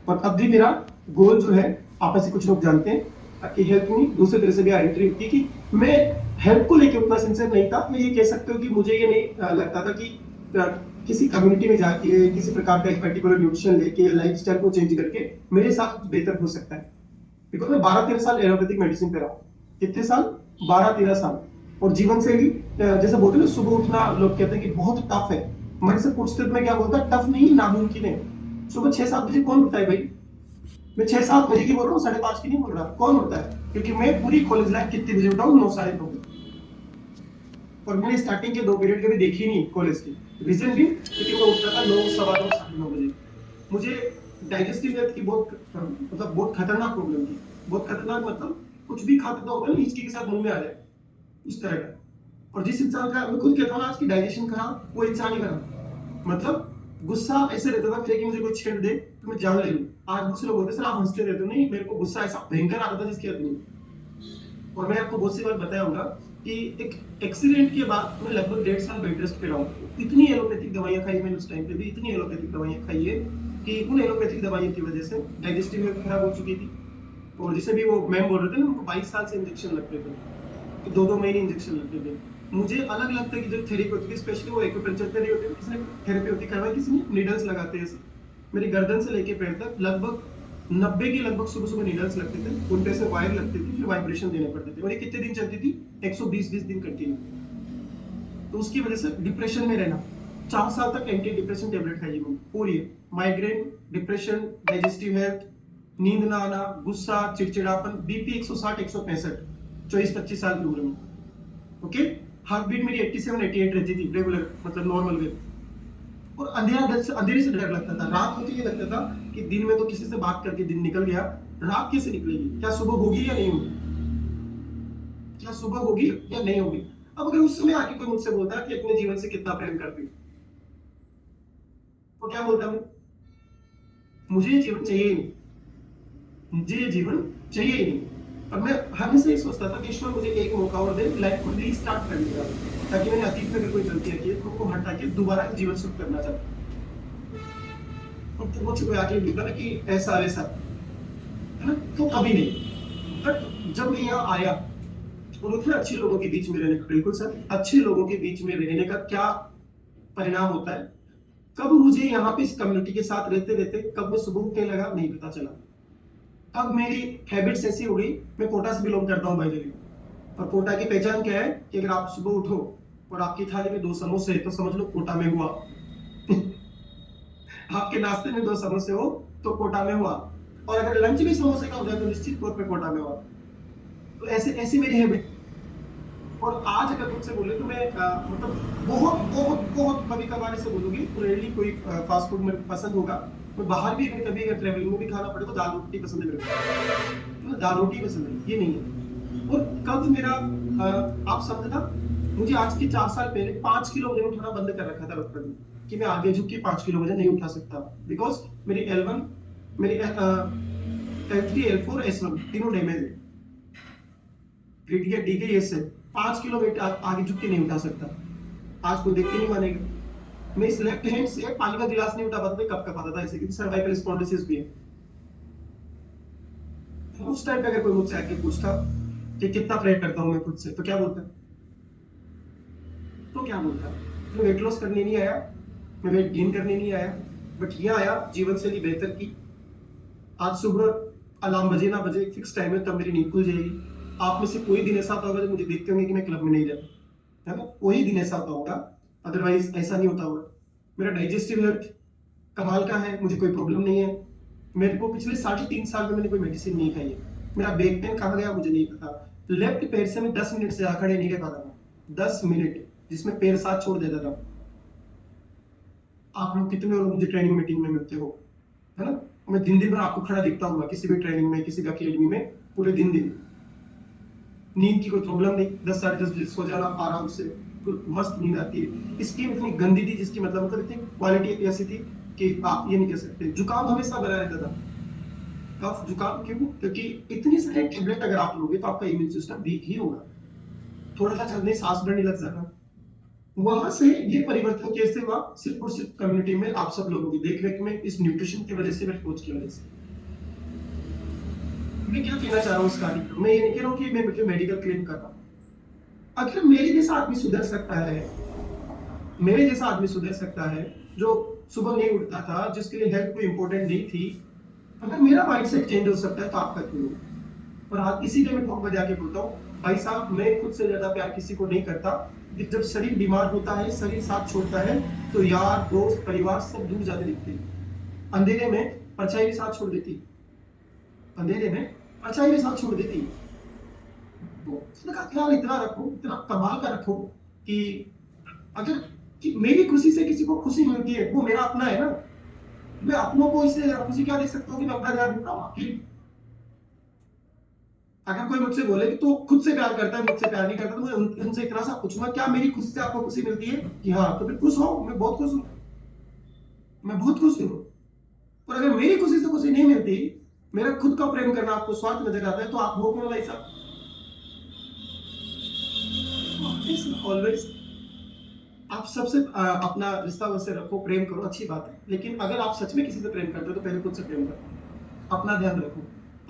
और अब भी मेरा गोल जो है, आपस में कुछ लोग जानते हैं कि हेल्प मी दूसरे तरह से भी आइडेंटिटी थी कि मैं हेल्प को लेके उतना सिंसियर नहीं था। मैं ये कह सकते हो कि मुझे ये नहीं लगता था कि किसी कम्युनिटी में जाके किसी प्रकार का एक पर्टिकुलर न्यूट्रिशन लेके लाइफस्टाइल को चेंज करके मेरे साथ बेहतर हो सकता है। बिकॉज मैं 12-13 साल एलोपैथिक मेडिसिन पे रहा। कितने साल? 12-13 साल। और जीवन शैली जैसे बोलते हैं ना, सुबह उठना लोग कहते हैं कि बहुत टफ है। मेरे से पूछते तो मैं क्या बोलता, टफ नहीं नामुमकिन है। सुबह 6-7 बजे कौन उठता है भाई? मैं 6-7 बजे की बोल रहा हूँ, 5:30 की नहीं बोल रहा। कौन उठता है? क्योंकि मैं पूरी कॉलेज लाइफ कितने बजे उठा हूँ? 9, साढ़े 9 बजे। और मैंने स्टार्टिंग के 2 पीरियड कभी देखी नहीं कॉलेज की। रीजन भी क्योंकि मैं उठता था 9, सवा 9, साढ़े 9 बजे। मुझे डाइजेस्टिव हेल्थ की बहुत खतरनाक प्रॉब्लम थी। बहुत खतरनाक मतलब कुछ भी खाता था होता है हिचकी के साथ मुंह में आ जाए, उस तरह का। और जिस इंसान का मैं खुद कहता हूँ आज की डाइजेशन खराब, वो इंसान ही खराब। मतलब गुस्सा ऐसे रहता था कि मुझे कोई छेड़ दे तो मैं जान ले लूं। आज दूसरे लोग बोलते सर आप हंसते रहते हो। नहीं, मेरे को गुस्सा ऐसा भयंकर आता था जिसकी हद नहीं। और मैं आपको बहुत सी बार बताया होगा कि एक एक्सीडेंट के बाद मैं लगभग 1.5 साल बेड रेस्ट पे रहा हूँ। इतनी एलोपैथिक दवाइयां खाई मैंने उस टाइम पे भी, इतनी एलोपैथिक दवाइयां खाई है कि उन एलोपैथिक दवाइयों की वजह से डाइजेस्टिव हेल्थ खराब हो चुकी थी। और जिसे भी वो मैम बोल रहे थे ना, उनको 22 साल से इंजेक्शन लगते थे, 2-2 महीने इंजेक्शन लगते थे। मुझे अलग लगता है कि जो थेरेपी होती है, स्पेशली वो एक्यूपंक्चर पे नहीं होती है, किसी ने थेरेपी होती करवाई, किसी ने नीडल्स लगाते हैं। मेरी गर्दन से लेके पैर तक लगभग 90 के लगभग सुबह सुबह नीडल्स लगते थे, उन पे से वायर लगती थी, फिर वाइब्रेशन देने पड़ते थे। और ये कितने दिन चलती थी? 120 दिन कंटिन्यू। तो उसकी वजह से डिप्रेशन में रहना, 4 साल तक एंटी डिप्रेशन टेबलेट खाई मैंने पूरी। माइग्रेन, डिप्रेशन, डाइजेस्टिव हेल्थ, नींद ना आना, गुस्सा, चिड़चिड़ापन, बीपी 160 165, 24-25 साल की उम्र में। ओके। हार्ट बीट मेरी 87-88 रहती थी रेगुलर, मतलब नॉर्मल वे। और अंधेरे से डर लगता था। रात होती ये लगता था कि दिन में तो किसी से बात करके दिन निकल गया, रात कैसे निकलेगी? क्या सुबह होगी या नहीं होगी? क्या सुबह होगी या नहीं होगी? अब अगर उस समय आके कोई मुझसे बोलता कि अपने जीवन से कितना प्रेम करती, तो क्या बोलता मैं? मुझे ये जीवन चाहिए ही नहीं। मुझे ये जीवन चाहिए ही नहीं। और मैं हमेशा ये सोचता था कि ईश्वर मुझे एक मौका और दे लाइफ को रीस्टार्ट करने का, ताकि मैंने अतीत में अगर कोई गलतियां की है तो उनको हटा के दोबारा जीवन शुरू करना चाहता हूँ। तो मुझसे कोई आके बोलता ना कि ऐसा वैसा, है ना, तो कभी नहीं। बट जब मैं यहाँ आया और उतने अच्छे लोगों के बीच में रहने का, बिल्कुल सर, अच्छे लोगों के बीच में रहने का क्या परिणाम होता है, कब मुझे यहाँ पे इस कम्युनिटी के साथ रहते रहते कब मैं सुबह उठने लगा नहीं पता चला। अब मेरी हैबिट्स ऐसी हो गई, मैं कोटा से बिलोंग करता हूँ भाई जी। और कोटा की पहचान क्या है कि अगर आप सुबह उठो और आपकी थाली में 2 समोसे तो समझ लो कोटा में हुआ। आपके नाश्ते में 2 समोसे हो तो कोटा में हुआ। और अगर लंच भी समोसे का हो जाए तो निश्चित तौर पर कोटा में हुआ। तो ऐसे ऐसी मेरी हैबिट। और आज अगर मुझसे बोले तो मैं मतलब बहुत बहुत बहुत कभी कभार ऐसे बोलूंगी, रेयरली कोई फास्ट फूड मेरे को पसंद होगा। मैं बाहर भी अगर कभी अगर ट्रेवलिंग में भी खाना पड़े तो दाल रोटी पसंद है मेरे को। तो दाल रोटी पसंद है, ये नहीं है। और कब मेरा आप समझना, मुझे आज के 4 साल पहले 5 किलो वजन उठाना बंद कर रखा था डॉक्टर ने कि मैं आगे झुक के 5 किलो वजन नहीं उठा सकता। बिकॉज मेरी L1, मेरी L3, L4, S1 तीनों डैमेज है। क्रिटिकल ठीक है, ये से 5 किलो वेट आगे झुक के नहीं उठा सकता। आज कोई देख के नहीं मानेगा। मैं इस लेफ्ट हैंड से पानी का गिलास नहीं उठा पाता था, कब कब आता था ऐसे, क्योंकि सर्वाइकल स्पॉन्डिलोसिस भी है। उस टाइम पे अगर कोई मुझसे आके पूछता कि कितना प्रेयर करता हूँ मैं खुद से, तो क्या बोलता? तो क्या बोलता? मैं वेट लॉस करने नहीं आया, मैं वेट गेन करने नहीं आया, बट यहाँ आया जीवन शैली बेहतर की। आज सुबह अलार्म बजे ना बजे, फिक्स टाइम है तब मेरी नींद खुल जाएगी। आप में से कोई दिन ऐसा होगा जब मुझे देखते होंगे कि मैं क्लब में नहीं जाता, है ना, कोई दिन ऐसा होगा, अदरवाइज ऐसा नहीं होता होगा। मेरा डाइजेस्टिव हेल्थ कमाल का है, मुझे कोई प्रॉब्लम नहीं है। मेरे को पिछले 3.5 साल में मैंने कोई मेडिसिन नहीं खाई है। मेरा बैक पेन कहाँ गया मुझे नहीं पता। लेफ्ट पैर से मैं 10 मिनट से ज्यादा खड़े नहीं रह पाता था। 10 मिनट, जिसमें पैर साथ छोड़ देता था। आप लोग कितने लोग मुझे ट्रेनिंग मीटिंग में मिलते हो, है ना, मैं दिन दिन भर आपको खड़ा दिखता हूँ किसी भी ट्रेनिंग में, किसी भी अकेडमी में, पूरे दिन दिन। नींद की कोई प्रॉब्लम नहीं, 10 साढ़े 10 बजे सो जाना आराम से, मस्त नींद आती है। स्किन इतनी गंदी थी जिसकी मतलब इतनी क्वालिटी ऐसी थी कि आप ये नहीं कह सकते। जुकाम हमेशा बना रहता था। कफ जुकाम क्यों? क्योंकि इतनी सारी टेबलेट अगर आप लोगे तो आपका इम्यून सिस्टम वीक ही होगा। थोड़ा सा चलने सांस बढ़ने लग जाएगा, वहां से ये परिवर्तन कैसे हुआ, सिर्फ और सिर्फ कम्युनिटी में आप सब लोगों की देख रेख में, इस न्यूट्रिशन की वजह से, मेरे कोच की वजह से। मैं क्या कहना चाह रहा हूँ इस कार्य को, मैं ये नहीं कह रहा हूँ कि मैं मुझे मेडिकल क्लेम कर रहा हूँ। अगर मेरे जैसा आदमी सुधर सकता है, मेरे जैसा आदमी सुधर सकता है जो सुबह नहीं उठता था, जिसके लिए हेल्थ कोई इंपॉर्टेंट नहीं थी, अगर मेरा माइंडसेट चेंज हो सकता है तो आपका क्यों नहीं? और आज इसीलिए मैं ठोक बजा के बोलता हूँ, भाई साहब मैं खुद से ज्यादा प्यार किसी को नहीं करता। कि जब शरीर बीमार होता है, शरीर साथ छोड़ता है, तो यार दोस्त परिवार सब दूर जाते दिखते हैं। अंधेरे में परछाई भी साथ छोड़ देती, अंधेरे में परछाई भी साथ छोड़ देती। तो उसने कहा ख्याल इतना रखो, इतना कमाल का रखो कि अगर कि मेरी खुशी से किसी को खुशी मिलती है, वो मेरा अपना है ना। मैं अपनों को इससे खुशी क्या दे सकता हूँ कि मैं अपना ध्यान रखता हूँ। अगर कोई मुझसे बोले कि तू खुद से प्यार करता है, मुझसे प्यार नहीं करता, तो मैं उनसे इतना सा पूछूंगा, क्या मेरी खुशी से आपको खुशी मिलती है? कि हाँ, तो फिर खुश हो, मैं बहुत खुश हूँ, मैं बहुत खुश हूँ। और अगर मेरी खुशी से खुशी नहीं मिलती, मेरा खुद का प्रेम करना आपको स्वार्थ नजर आता है, तो आप हो कौन भाई साहब? ऑलवेज आप सबसे अपना रिश्ता वैसे रखो, प्रेम करो, अच्छी बात है, लेकिन अगर आप सच में किसी से प्रेम करते हो तो पहले खुद से प्रेम करो, अपना ध्यान रखो।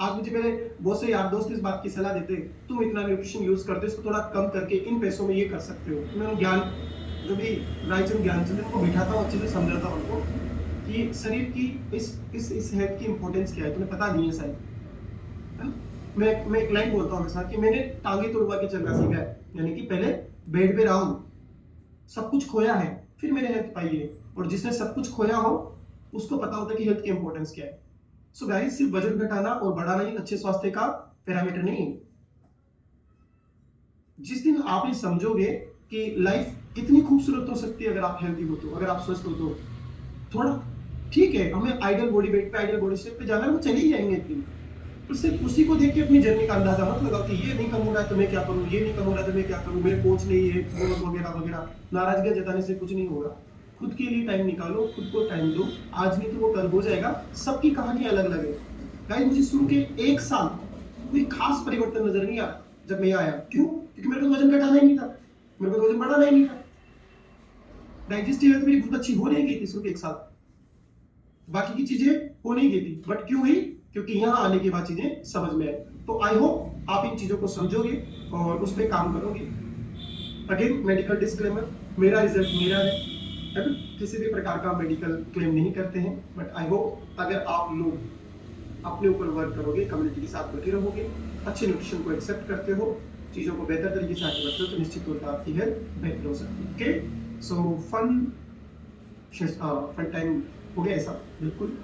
आज मुझे मेरे बहुत से यार दोस्त इस बात की सलाह देते, तुम इतना न्यूट्रिशन यूज करते हो, इसको थोड़ा कम करके इन पैसों में ये कर सकते हो। मैं ज्ञान, जो भी रायचंद ज्ञानचंद उनको बिठाता हूँ, अच्छे से समझाता हूँ उनको कि शरीर की इस हेल्थ की इंपॉर्टेंस क्या है, तुम्हें पता नहीं है शायद, है ना? मैं एक लाइन बोलता हूँ हमेशा कि मैंने टांगे तोड़वा के चलना सीखा है, यानी कि पहले बेड पे रहा हूँ, सब कुछ खोया है, फिर मैंने हेल्थ पाई है। और जिसने सब कुछ खोया हो, उसको पता होता है कि हेल्थ की इंपॉर्टेंस क्या है। सो गाइस, सिर्फ वजन घटाना और बढ़ाना ही अच्छे स्वास्थ्य का पैरामीटर नहीं है। जिस दिन आप ये समझोगे कि लाइफ कितनी खूबसूरत हो सकती है अगर आप हेल्थी हो, तो अगर आप स्वस्थ हो, तो थोड़ा ठीक है, हमें आइडियल बॉडी वेट पे, आइडियल बॉडी शेप पे जाना है, वो चले ही जाएंगे एक दिन। तो सिर्फ उसी को देख के अपनी जर्नी का अंदाजा मत लगाओ कि ये नहीं कम हो रहा है तो मैं क्या करूं, ये नहीं कम हो रहा है तो मैं क्या करूं, मेरे कोच नहीं है, वगैरह वगैरह। नाराजगी जताने से कुछ नहीं होगा। खुद के लिए टाइम निकालो, खुद को टाइम दो, आज नहीं तो वो कल हो जाएगा। सबकी कहानी अलग अलग है। गाइस, मुझे शुरू के 1 साल कोई खास परिवर्तन नजर नहीं आया जब मैं आया। क्यों? क्योंकि मेरे को वजन घटाना ही नहीं था, मेरे को वजन बढ़ाना ही नहीं था। डाइजेस्टिव हेल्थ मेरी बहुत अच्छी हो नहीं गई थी शुरू के 1 साल, बाकी की चीजें हो नहीं गई थी, बट क्यों हुई? क्योंकि यहाँ आने के बाद चीजें समझ में आई। तो आई होप आप इन चीजों को समझोगे और उस पर काम करोगे। अगेन मेडिकल डिस्क्लेमर, मेरा रिजल्ट मेरा है, अगर किसी भी प्रकार का मेडिकल क्लेम नहीं करते हैं, बट आई होप अगर आप लोग अपने ऊपर वर्क करोगे, कम्युनिटी के साथ बटे रहोगे, अच्छे न्यूट्रिशन को एक्सेप्ट करते हो, चीजों को बेहतर तरीके से आगे बढ़ते हो, तो निश्चित तौर पर आपकी हेल्थ बेहतर हो सकती है। ओके, सो फन टाइम हो गया ऐसा, बिल्कुल।